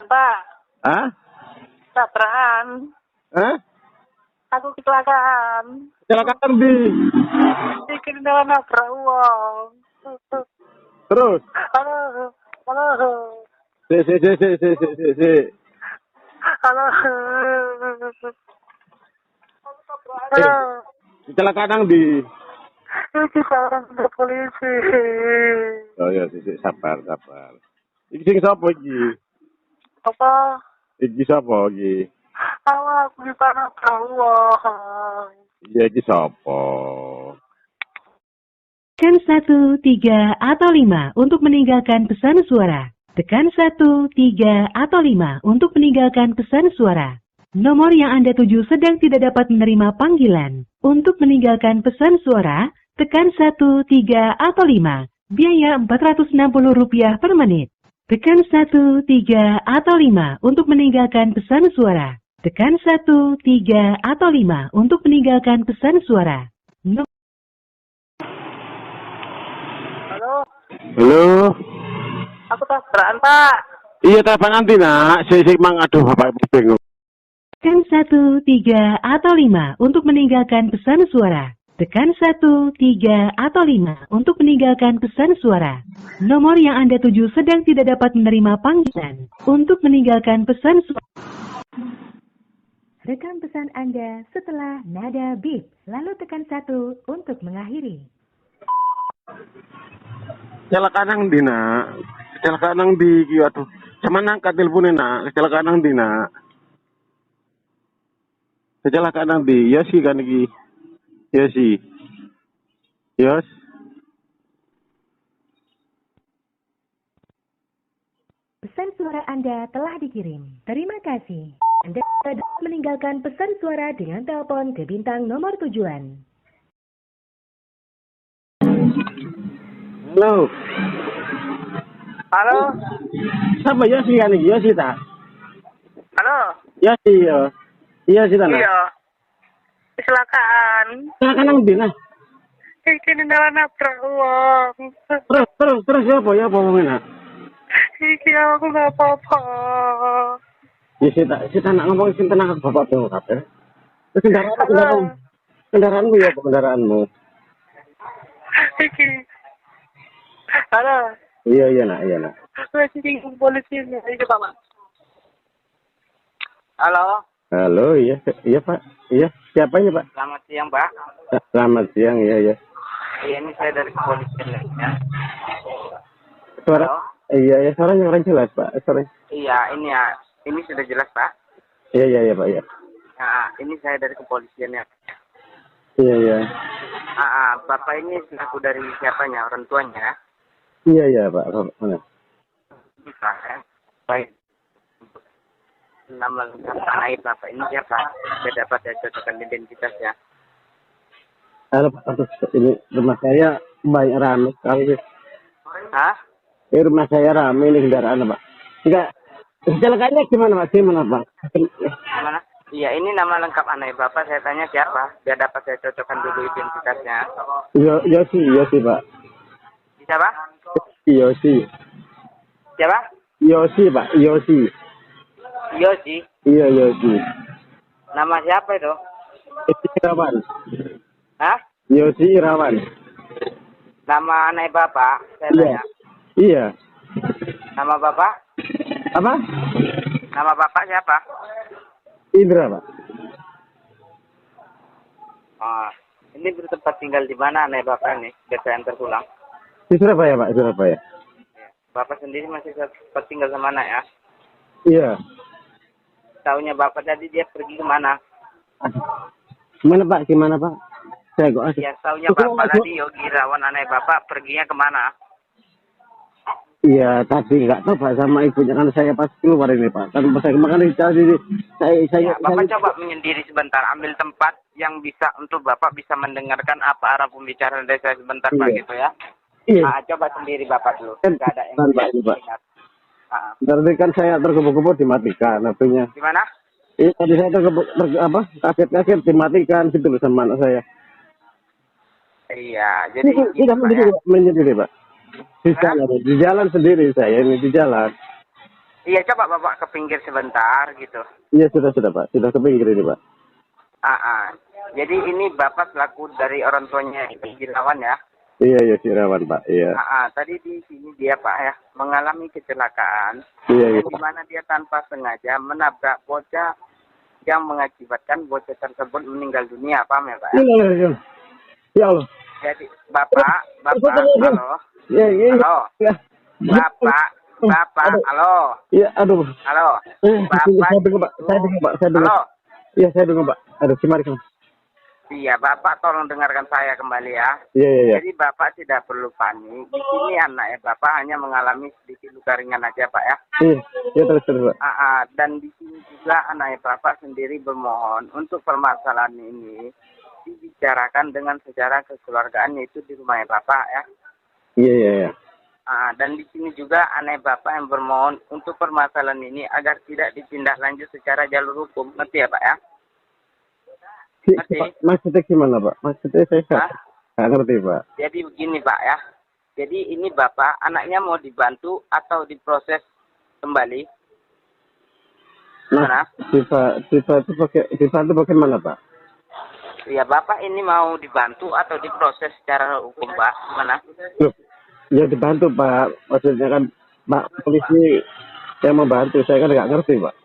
Pak, Hah? tabrakan. Hah? Aku kecelakaan. Kecelakaan di. Bikin dalam nabrak uang. Terus? Halo, halo, Si. halo. Eh, Halo. Kecelakaan nang di. Ini seorang polisi. Oh ya, si, sabar. Iki sing sapa iki? Apa? Iki sapa iki? Aku bisa nabrak uang. Iya, iki sapa? Tekan 1, 3, atau 5 untuk meninggalkan pesan suara. Tekan 1, 3, atau 5 untuk meninggalkan pesan suara. Nomor yang Anda tuju sedang tidak dapat menerima panggilan. Untuk meninggalkan pesan suara, tekan 1, 3, atau 5. Biaya Rp460 per menit. Tekan 1, 3, atau 5 untuk meninggalkan pesan suara. Tekan 1, 3, atau 5 untuk meninggalkan pesan suara. Halo, Halo. aku tabrakan, Pak. Iya, tabrakan nanti nak. Si mang aduh bapak bingung. Tekan 1, 3, atau 5 untuk meninggalkan pesan suara. Tekan 1, 3, atau 5 untuk meninggalkan pesan suara. Nomor yang Anda tuju sedang tidak dapat menerima panggilan. Untuk meninggalkan pesan suara. Rekam pesan Anda setelah nada bip. Lalu tekan 1 untuk mengakhiri. Kecelakaan nang di nak. Kecelakaan nang di iki aduh. Cuman angkat teleponnya nak. Kecelakaan nang di nak. Kecelakaan nang di. Ya sih kan iki. Ya sih. Yes. Pesan suara Anda telah dikirim. Terima kasih. Anda dapat meninggalkan pesan suara dengan telepon ke bintang nomor tujuan. Halo. Halo, Siapa ya sih kan iki? Ya sih tak. halo. Ya sih ya. Iya sih tak. Iya. Kecelakaan. Kecelakaan nang di nah. Bikin dalam nabrak uang. Terus ya apa ngomongin nak? Iki aku nggak apa-apa. Ya sih tak nak ngomong sing tenang bapak bingung kabeh. Terus kendaraanmu ya apa kendaraanmu? Iki. Halo. Iya nak. Masih tinggal polisi ini. Iki Pak. Halo. Halo, iya Pak. Iya, siapa ini Pak? Selamat siang, Pak. Selamat siang, iya. Iya, ini saya dari kepolisian ya. Suara? Halo? Iya, suaranya orang jelas Pak. Sorry. Iya, ini ya. Ini sudah jelas, Pak. Iya Pak, iya. Nah, ini saya dari kepolisian ya. Iya. Bapak ini selaku dari siapanya? Orang tuanya? Iya Pak. Mana? Bisa, ya. Baik. Nama lengkap aib Bapak ini siapa? Saya dapat ya cocokkan identitasnya. Halo Pak, ini rumah saya banyak ramai sekali. Hah? Rumah saya ramai ini kendaraan Pak. Enggak, kecelakaannya gimana Pak? Gimana Pak? Gimana? Iya, ini nama lengkap anak Bapak. Saya tanya siapa? Biar dapat saya cocokkan dulu identitasnya. Yosi Pak. Siapa? Yosi. Siapa? Yosi Pak, Yosi. Yosi. Iya, Yosi. Nama siapa itu? Yosi Irawan. Hah? Yosi Irawan. Nama anak Bapak? Saya tanya. Iya. Nama Bapak? Apa? Nama Bapak siapa? Indra Pak. Ini bertempat tinggal di mana anak Bapak ini? Biar saya antar pulang. Di Surabaya Pak, Surabaya. Bapak sendiri masih sempat tinggal sama anak ya? Iya. Tahunya Bapak tadi dia pergi kemana? Gimana Pak? Saya kok Ya, tahunya Bapak tadi Yogi Irawan anak Bapak perginya kemana? Iya, tadi nggak tahu Pak sama ibunya kan saya pas keluar ini Pak. Kan pas saya makan saya Bapak coba menyendiri sebentar, ambil tempat yang bisa untuk Bapak bisa mendengarkan apa arah pembicaraan dari saya sebentar Pak gitu ya. Iya. Coba sendiri Bapak dulu. Nggak ada yang Pak. Berarti kan saya terkebuk-kebuk dimatikan HP-nya. Gimana? Iya, tadi saya kaget dimatikan gitu loh sama anak saya. Iya, jadi menyendiri Pak. Di jalan sendiri saya ini di jalan. Iya, coba Bapak ke pinggir sebentar gitu. Iya, sudah Pak. Sudah ke pinggir ini Pak. Jadi ini Bapak selaku dari orang tuanya Irawan ya. Iya, si Rawan Pak. Iya. Tadi di sini dia Pak ya mengalami kecelakaan. Iya. Di mana dia tanpa sengaja menabrak bocah yang mengakibatkan bocah tersebut meninggal dunia, paham ya Pak ya? Iya. Ya Allah. Jadi Bapak, halo. Iya. Halo. Ya. Bapak, halo. Iya, aduh. Halo. Saya dengar Pak. Saya dengar. Halo. Iya, saya dengar Pak. Aduh, mari kamu. Iya, Bapak tolong dengarkan saya kembali ya. Iya. Jadi Bapak tidak perlu panik. Di sini anaknya Bapak hanya mengalami sedikit luka ringan aja Pak ya. Iya, terus Pak. Dan di sini juga anaknya Bapak sendiri bermohon untuk permasalahan ini dibicarakan dengan secara kekeluargaan yaitu di rumahnya Bapak ya. Iya. Dan di sini juga anak Bapak yang bermohon untuk permasalahan ini agar tidak ditindaklanjut secara jalur hukum. Ngerti ya Pak ya? Ngerti? Maksudnya gimana Pak? Maksudnya saya nggak ngerti Pak. Jadi begini Pak ya. Jadi ini Bapak anaknya mau dibantu atau diproses kembali? Nah, dibantu bagaimana Pak? Ya Bapak ini mau dibantu atau diproses secara hukum Pak? Gimana? Loh, ya dibantu Pak. Maksudnya kan Pak polisi yang membantu, saya kan nggak ngerti Pak.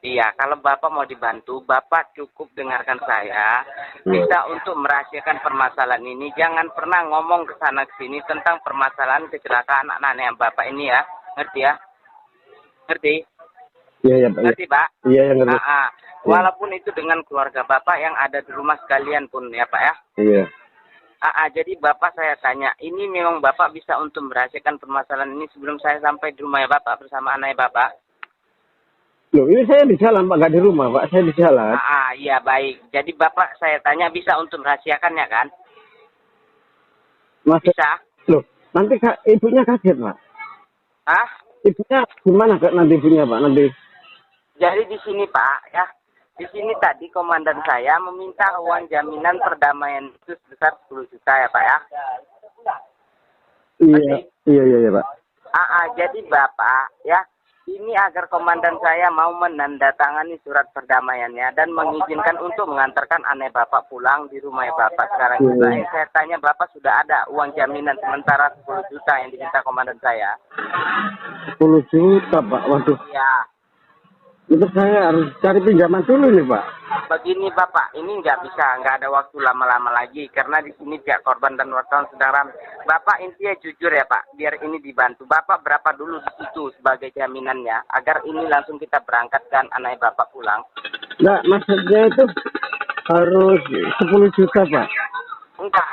Iya, kalau Bapak mau dibantu, Bapak cukup dengarkan saya. Bisa untuk merahasiakan permasalahan ini. Jangan pernah ngomong ke sana ke sini tentang permasalahan kecelakaan anak-anak yang Bapak ini ya. Ngerti ya? Ngerti? Iya Pak. Ngerti Pak? Iya, ngerti. Walaupun itu dengan keluarga Bapak yang ada di rumah sekalian pun ya Pak ya. Iya. Jadi Bapak saya tanya, ini memang Bapak bisa untuk merahasiakan permasalahan ini sebelum saya sampai di rumahnya Bapak bersama anaknya Bapak? Loh, ini saya di jalan Pak, nggak di rumah Pak, saya di jalan. Iya baik. Jadi Bapak saya tanya bisa untuk merahasiakannya kan? Bisa? Loh, nanti ibunya kaget Pak. Ibunya gimana Kak nanti ibunya Pak nanti? Jadi di sini Pak ya, di sini tadi komandan saya meminta uang jaminan perdamaian itu sebesar 10 juta ya Pak ya. Iya Pak. Jadi Bapak ya, ini agar komandan saya mau menandatangani surat perdamaiannya dan mengizinkan untuk mengantarkan anak Bapak pulang di rumah Bapak sekarang juga. Saya tanya Bapak sudah ada uang jaminan sementara 10 juta yang diminta komandan saya. 10 juta Pak, waduh. Iya. Itu saya harus cari pinjaman dulu nih Pak. Begini Bapak, ini nggak ada waktu lama-lama lagi karena di sini pihak korban dan wartawan sedang ramai. Bapak intinya jujur ya Pak, biar ini dibantu. Bapak berapa dulu di situ sebagai jaminannya agar ini langsung kita berangkatkan anak Bapak pulang? Enggak, maksudnya itu harus 10 juta Pak. Enggak,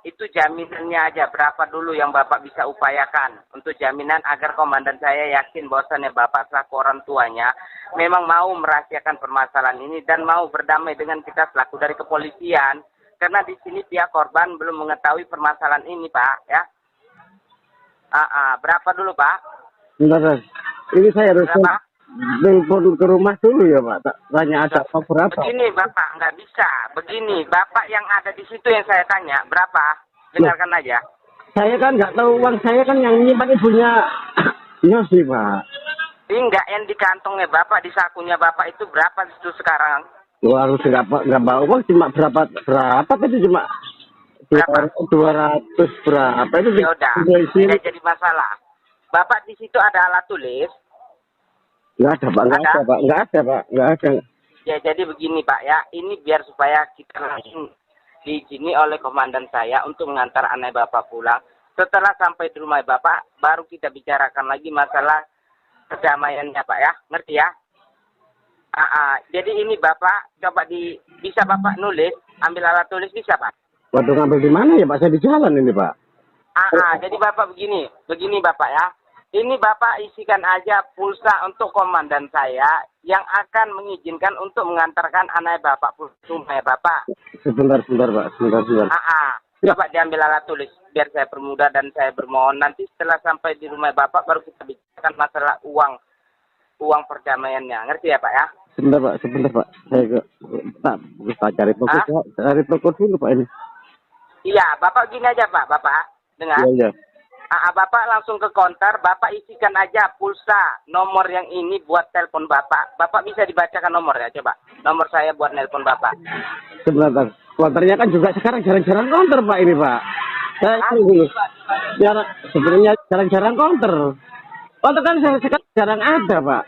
itu jaminannya aja. Berapa dulu yang Bapak bisa upayakan untuk jaminan agar komandan saya yakin bahwasannya Bapak selaku orang tuanya memang mau merahasiakan permasalahan ini dan mau berdamai dengan kita selaku dari kepolisian. Karena di sini pihak korban belum mengetahui permasalahan ini Pak ya. Berapa dulu Pak? Bentar, ini saya harus telepon ke rumah dulu ya Pak. Tanya ada berapa? Begini Bapak, nggak bisa. Begini, Bapak yang ada di situ yang saya tanya, berapa? Dengarkan aja. Saya kan nggak tahu uang saya kan yang nyimpan ibunya Yosi Pak. Ini nggak yang di kantongnya Bapak, di sakunya Bapak itu berapa itu sekarang? Harus nggak bawa uang cuma berapa itu cuma 200 berapa itu? Ya udah, tidak jadi masalah. Bapak di situ ada alat tulis? Nggak ada Pak. Ya jadi begini Pak ya, ini biar supaya kita langsung diizini oleh komandan saya untuk mengantar anak Bapak pulang. Setelah sampai di rumah Bapak, baru kita bicarakan lagi masalah perdamaiannya Pak ya, ngerti ya? Jadi ini Bapak, coba bisa Bapak nulis, ambil alat tulis bisa Pak? Waduh, ngambil di mana ya Pak? Saya di jalan ini Pak. Jadi Bapak begini Bapak ya. Ini Bapak isikan aja pulsa untuk komandan saya yang akan mengizinkan untuk mengantarkan anak Bapak pulang rumah Bapak. Sebentar Pak, sebentar. Coba diambil alat tulis biar saya permudah dan saya bermohon nanti setelah sampai di rumah Bapak baru kita bicarakan masalah uang perdamaiannya. Ngerti ya Pak ya? Sebentar Pak. Saya cari toko dulu Pak ini. Iya, Bapak gini aja Pak, Bapak dengar. Iya. Bapak langsung ke konter, Bapak isikan aja pulsa nomor yang ini buat telepon Bapak. Bapak bisa dibacakan nomor ya, coba. Nomor saya buat nelpon Bapak. Sebentar. Konternya kan juga sekarang jarang-jarang konter Pak ini Pak. Saya dulu. Sebenarnya jarang-jarang konter. Konter kan sekarang jarang ada Pak.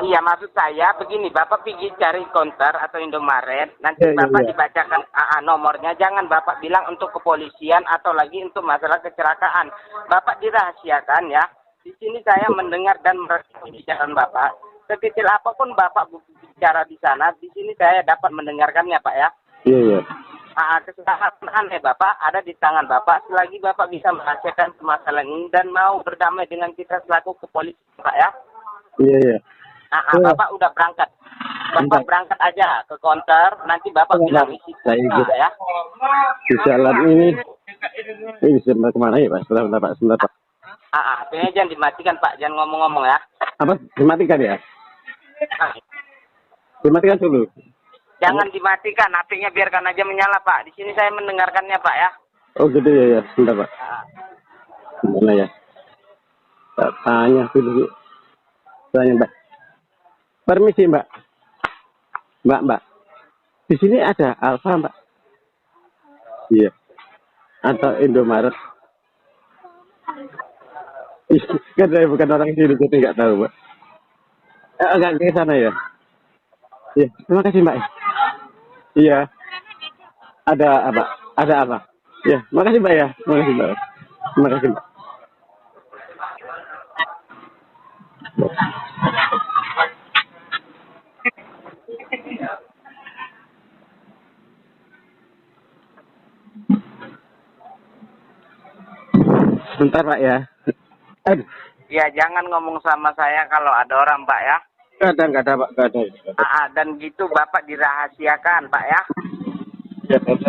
Iya, maksud saya begini, Bapak pergi cari konter atau Indomaret, nanti Bapak dibacakan nomornya, jangan Bapak bilang untuk kepolisian atau lagi untuk masalah kecelakaan. Bapak dirahasiakan ya. Di sini saya mendengar dan merekam pembicaraan Bapak. Sekecil apapun Bapak bicara di sana, di sini saya dapat mendengarkannya Pak ya. Iya. Kesalahan aneh Bapak ada di tangan Bapak, selagi Bapak bisa merahasiakan permasalahan ini dan mau berdamai dengan kita selaku kepolisian Pak ya. Iya. Bapak udah berangkat. Bapak berangkat aja ke konter, nanti Bapak bilang isi Pak ya. Di jalan ini sebentar kemana ya Pak? Sebentar Pak. HP-nya jangan dimatikan Pak, jangan ngomong-ngomong ya. Apa? Dimatikan ya? Dimatikan dulu. Jangan dimatikan, HP-nya biarkan aja menyala Pak. Di sini saya mendengarkannya Pak ya. Oh gitu ya. Sebentar Pak. Gimana ya? Tanya dulu. Tanya Mbak. Permisi Mbak. Mbak. Di sini ada Alfa Mbak. Iya. Atau Indomaret. Kan saya bukan orang sini, jadi nggak tahu Mbak. Enggak ke sana ya. Iya. Terima kasih Mbak. Iya. Ada apa? Iya. Makasih Mbak ya. Terima kasih Mbak. Sebentar Pak ya. Aduh. Ya jangan ngomong sama saya kalau ada orang Pak ya. Nggak ada Pak, nggak ada. Dan gitu Bapak dirahasiakan Pak ya. Ya, ada.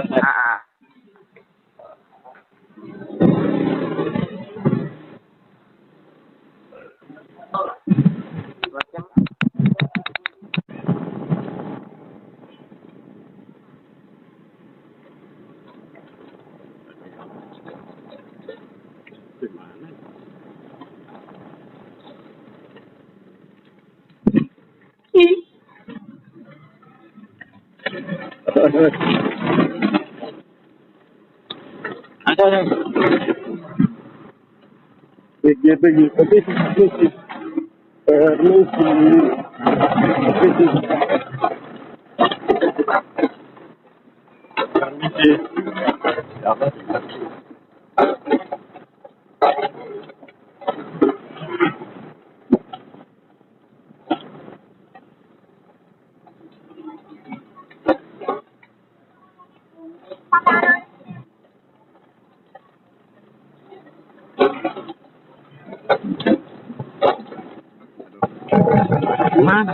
Mana?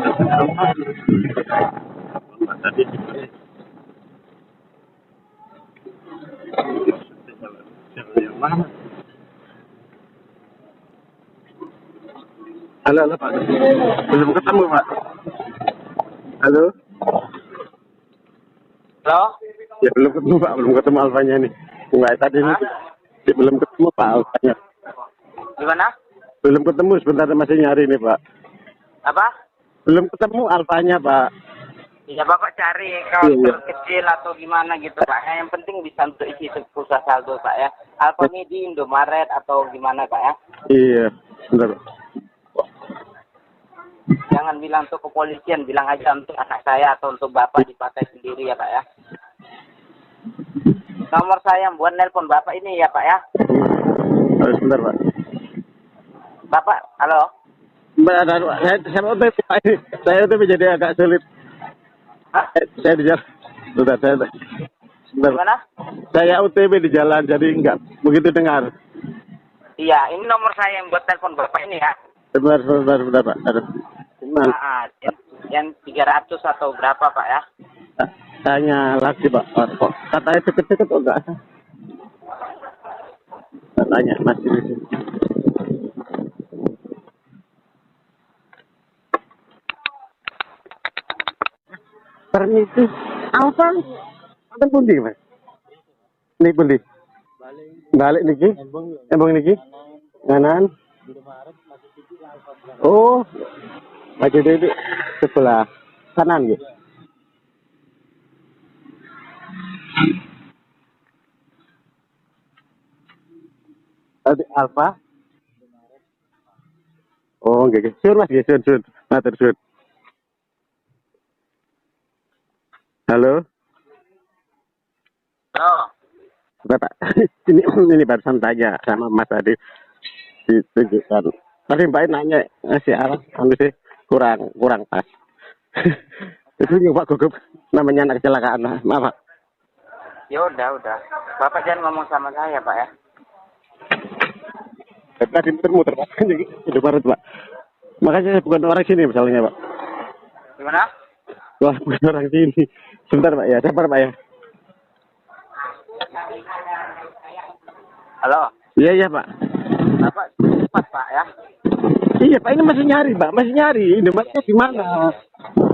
Tadi yang mana? Halo Pak. Belum ketemu Pak. Halo. Halo? Ya belum ketemu Pak, belum ketemu Alfanya nih. Enggak tadi ini. Belum ketemu Pak Alfanya. Gimana? Belum ketemu, sebentar masih nyari nih Pak. Apa? Belum ketemu Alfanya Pak. Ya Bapak cari kalau kecil atau gimana gitu Pak. Yang penting bisa untuk isi pulsa saldo Pak ya. Alfa ini di Indomaret atau gimana Pak ya. Iya, sebentar. Jangan bilang untuk kepolisian, bilang aja untuk anak saya atau untuk Bapak dipakai sendiri ya Pak ya. Nomor saya buat nelpon Bapak ini ya Pak ya. Sebentar Pak. Bapak, halo? Saya OTP Pak ini. Saya OTP jadi agak sulit. Hah? Saya di jalan. Sebentar. Gimana? Saya OTP di jalan, jadi enggak begitu dengar. Iya, ini nomor saya yang buat telepon Bapak ini ya. Sebentar Pak. Aduh. Yang 300 atau berapa Pak ya? Tanya lagi Pak. Kok katanya deket-deket kok enggak ada. Tanya masih di sini. Permisi. Alfa. Ada pundi Mas? Ini pundi? Balik niki. Embong niki. Kanan. Oh. Maju di sebelah kanan gitu. Tadi Alfa. Oh, nggih. Sur Mas, nggih, sur. Matur sur. Halo. Oh, Bapak, ini barusan tanya sama Mas tadi ditunjukkan. Tadi Mbak nanya ngasih arah, anu sih kurang pas. Itu nyoba gugup namanya anak kecelakaan. Maaf Pak. ya udah. Bapak jangan ngomong sama saya, Pak ya. Tadi muter Pak, jadi Indomaret Pak. Makanya saya bukan orang sini misalnya Pak. Gimana? Wah, bukan orang sini. Sebentar Pak ya, sabar Pak ya. Halo, Iya Pak. Bapak cepat, Pak ya. Iya Pak, ini masih nyari Pak, masih nyari. Indomaretnya di mana?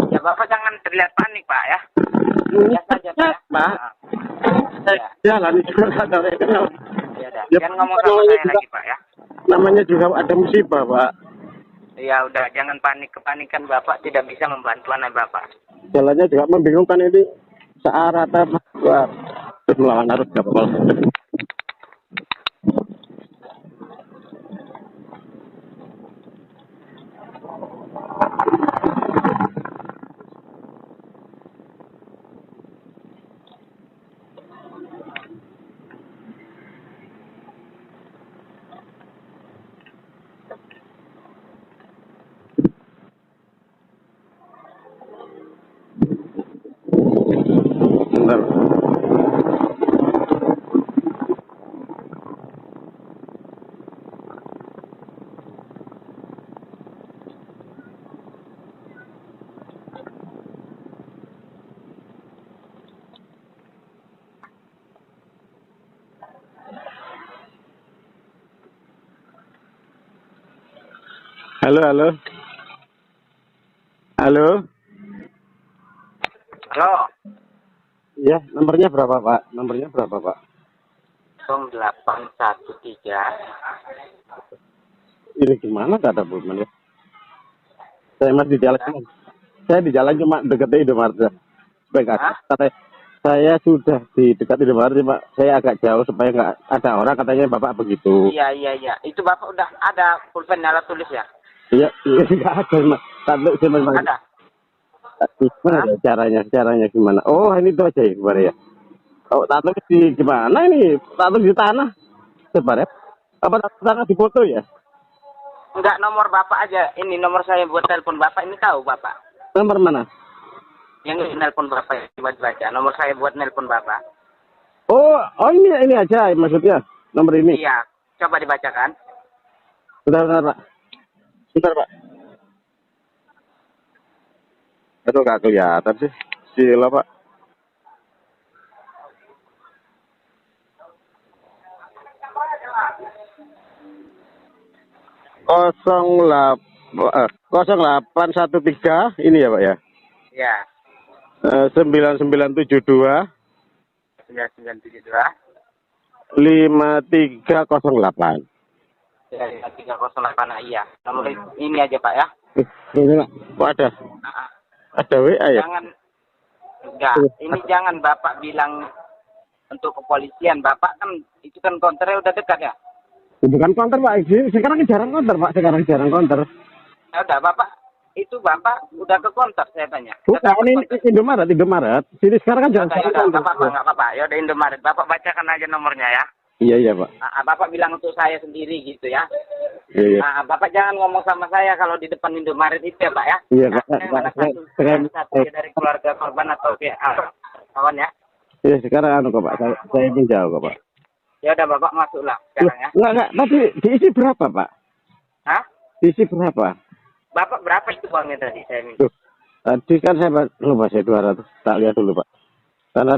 Ya Bapak jangan terlihat panik, Pak ya. Biasa aja, Pak. Ya. Pak. Jalan itu nggak ada yang kenal. Ya udah. Ya, Jangan ngomong sama saya lagi, Pak ya. Namanya juga ada musibah Pak. Ya udah, jangan panik. Kepanikan Bapak tidak bisa membantu anak Bapak. Jalannya juga membingungkan ini. Searah apa? Wah, terus melawan arus nggak apa-apa. Bentar. Halo. Halo. Iya, nomornya berapa Pak? 0813. Ini gimana kata Bu Man ya? Saya masih di jalan. Saya di jalan cuma dekatnya Indomaret. Baik, kata saya sudah di dekat Indomaret Pak. Saya agak jauh supaya nggak ada orang katanya Bapak begitu. Iya. Itu Bapak udah ada pulpen alat tulis ya? Iya, nggak ada Mas. Tapi saya memang Ada. gimana ya caranya gimana? Oh, ini itu aja ya kemarin ya. Oh, tato di gimana ini? Tato di tanah. Sebar ya? Apa tato tanah di foto ya? Enggak, nomor Bapak aja. Ini nomor saya buat telepon Bapak. Ini tahu Bapak. Nomor mana? Yang nelpon Bapak coba dibaca. Nomor saya buat nelpon Bapak. Oh ini aja maksudnya nomor ini. Iya, coba dibacakan. Bentar Pak. Itu nggak kelihatan sih. Gila Pak. Kosong 0813 ini ya Pak ya. Iya. 9972 9972 5308. ya 308. Iya. Nomor ini aja Pak ya. Ini Pak. Kok ada? Ada WA ya? Ini jangan Bapak bilang untuk kepolisian. Bapak kan itu kan konternya udah dekat ya. Bukan counter Pak. Sekarang jarang counter Pak. Ya udah Bapak udah ke konter saya tanya. Bukan ini Indomaret. Sini sekarang kan jarang counter. Enggak apa-apa. Ya udah Indomaret. Bapak bacakan aja nomornya ya. Iya Pak. Bapak bilang untuk saya sendiri gitu ya. Iya. Bapak jangan ngomong sama saya kalau di depan Indomaret itu ya Pak ya. Iya Pak. Satu dari keluarga korban atau kawan ya. Iya sekarang kok Pak. Saya menjauh kok Pak. Ya udah Bapak masuklah sekarang ya. Enggak. Tadi diisi berapa Pak? Hah? Diisi berapa? Bapak berapa itu uangnya tadi saya minta? Tadi kan saya lupa saya 200. Tak lihat dulu Pak. Karena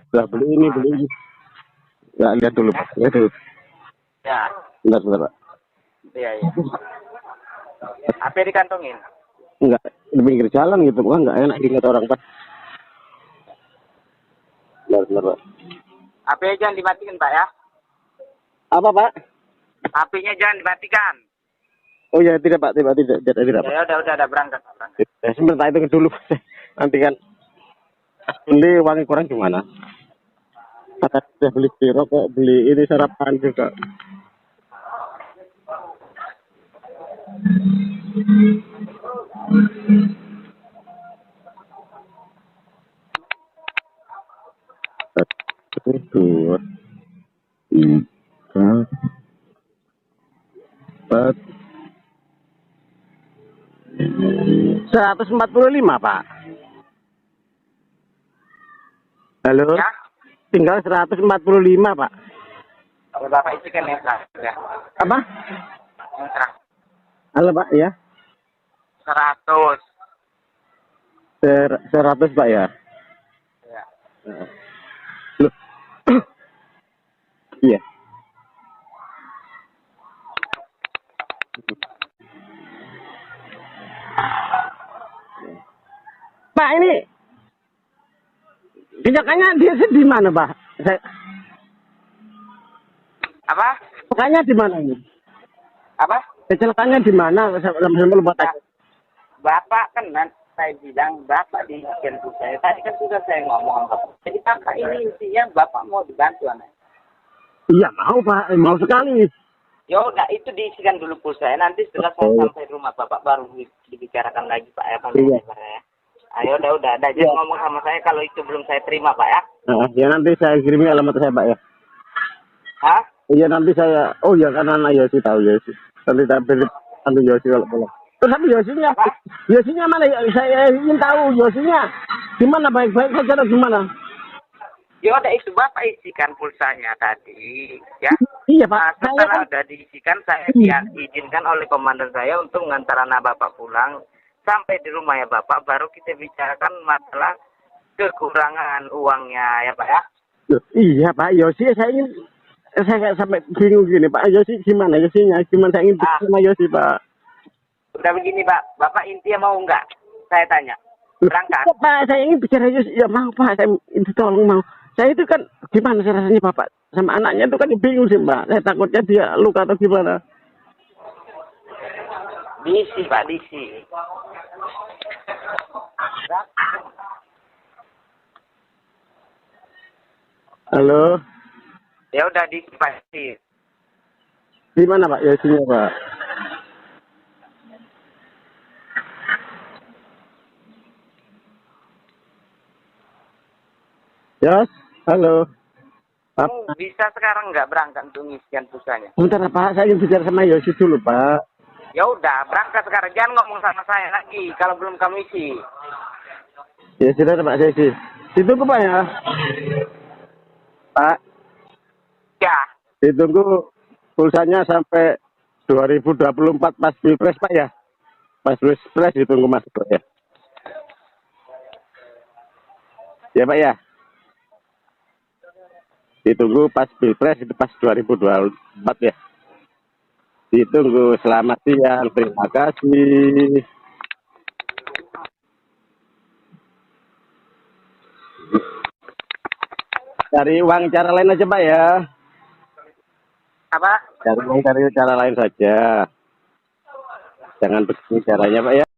sudah beli ini. Ya lihat dulu Pak. Lihat dulu. Ya. Bentar Pak. Iya. Apa dikantongin? Enggak, di pinggir jalan gitu Pak. Enggak enak dilihat orang Pak. Bentar Pak. Apa jangan dimatikan Pak ya? Apa Pak? HP-nya jangan dimatikan. Oh ya tidak Pak, tidak Pak. Ya udah berangkat. Ya, sebentar itu dulu. Nanti kan ini uangnya kurang gimana? Kata sudah beli rokok, beli ini sarapan juga. Dua, tiga, empat, 145 Pak. Halo. Ya? Tinggal 145 Pak. Kalau Bapak isi kan yang terakhir ya. Apa? Yang terakhir. Halo Pak ya. 100. 100 Pak ya. Ya. Loh. Iya. Pak ini kejakannya dia di mana Pak? Apa? Kejakannya di mana ini? Apa? Kecelakaannya di mana? Sampai lupa Ya. tanya. Bapak kan saya bilang Bapak di kantor saya. Tadi kan sudah saya ngomong sama Bapak. Jadi Bapak ini intinya Bapak mau dibantu anak. Iya mau Pak, mau sekali. Ya udah itu diisikan dulu pulsa. Nanti setelah saya sampai rumah Bapak baru dibicarakan lagi Pak ya. Iya. Ya. Ayo udah. Jangan ngomong sama saya kalau itu belum saya terima Pak ya. Ya nanti saya kirimi alamat saya Pak ya. Hah? Iya nanti saya. Oh ya karena anak Yosi tahu Yosi. Nanti tak beri nanti Yosi kalau boleh. Terus tapi Yosinya mana? Saya ingin tahu Yosinya. Gimana baik-baik saja atau gimana? Ya udah itu Bapak isikan pulsanya tadi ya. Iya Pak. Nah, setelah udah diisikan saya diizinkan oleh komandan saya untuk mengantar anak Bapak pulang. Sampai di rumah ya Bapak baru kita bicarakan masalah kekurangan uangnya ya Pak ya. Iya Pak Yosi saya sampai bingung gini Pak Yosi gimana Yosinya gimana saya ingin sama Yosi Pak. Udah begini Pak, Bapak intinya mau nggak? Saya tanya. Berangkat. Pak saya ingin bicara Yosi ya mau Pak saya itu tolong mau. Saya itu kan gimana rasanya Bapak sama anaknya itu kan bingung sih Mbak. Saya takutnya dia luka atau gimana. Diisi Pak, diisi. Halo. Ya udah diisi pasti. Di mana Pak Yosinya Pak? Yos, halo. Kamu bisa sekarang nggak berangkat untuk ngisian pulsanya? Bentar Pak, saya ingin bicara sama Yosi dulu Pak. Ya udah, berangkat sekarang. Jangan ngomong sama saya lagi kalau belum kamu isi. Ya sudah Pak, saya isi. Ditunggu Pak ya. Pak, Ya, ditunggu pulsanya sampai 2024 pas Pilpres Pak ya. Pas Pilpres ditunggu masuk Pak ya. Ya Pak ya. Ditunggu pas Pilpres itu pas 2024 ya. Ditunggu. Selamat siang. Terima kasih. Cari uang cara lain aja Pak ya. apa? Cari cara lain saja. Jangan begini caranya Pak ya.